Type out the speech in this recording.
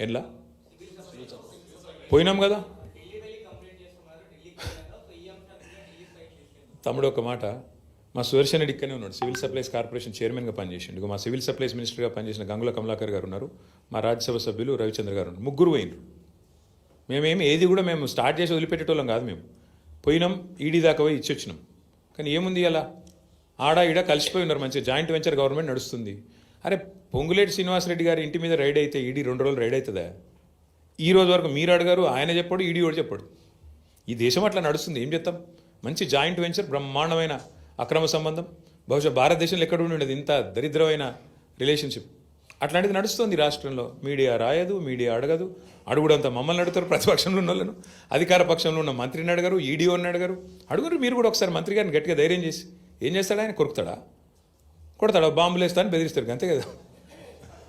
ఎట్లా పోయినాం కదా. తమ్ముడు ఒక మాట, మా సుదర్శన్ రెడ్డి ఇక్కడనే ఉన్నాడు, సివిల్ సప్లైస్ కార్పొరేషన్ చైర్మన్గా పనిచేసిండు. మా సివిల్ సప్లైస్ మినిస్టర్గా పనిచేసిన గంగుల కమలాకర్ గారు ఉన్నారు, మా రాజ్యసభ సభ్యులు రవిచంద్ర గారు ఉన్నారు. ముగ్గురు పోయినరు. మేమేమి ఏది కూడా మేము స్టార్ట్ చేసి వదిలిపెట్టేటోళ్ళం కాదు. మేము పోయినాం, ఈడీ దాకా పోయి ఇచ్చి వచ్చినాం. కానీ ఏముంది అలా ఆడ ఈడ కలిసిపోయి ఉన్నారు, మంచిగా జాయింట్ వెంచర్ గవర్నమెంట్ నడుస్తుంది. అరే పొంగులేటి శ్రీనివాసరెడ్డి గారి ఇంటి మీద రైడ్ అయితే ఈడీ 2 రోజులు రైడ్ అవుతుందా? ఈ రోజు వరకు మీరు అడగారు, ఆయన చెప్పాడు, ఈడీ కూడా చెప్పాడు. ఈ దేశం అట్లా నడుస్తుంది, ఏం చెప్తాం. మంచి జాయింట్ వెంచర్, బ్రహ్మాండమైన అక్రమ సంబంధం. బహుశా భారతదేశంలో ఎక్కడ ఉండేది ఇంత దరిద్రమైన రిలేషన్షిప్. అట్లాంటిది నడుస్తుంది రాష్ట్రంలో. మీడియా రాయదు, మీడియా అడగదు. అడుగుడంతా మమ్మల్ని అడుగుతారు, ప్రతిపక్షంలో ఉన్న వాళ్ళను. అధికార పక్షంలో ఉన్న మంత్రిని అడగరు, ఈడీఓని అడగరు. అడుగురు మీరు కూడా ఒకసారి మంత్రి గారిని గట్టిగా ధైర్యం చేసి. ఏం చేస్తాడు ఆయన? కొరుకుతాడా? కొడతాడా? బాంబులు వేస్తా అని బెదిరిస్తారు, అంతే కదా.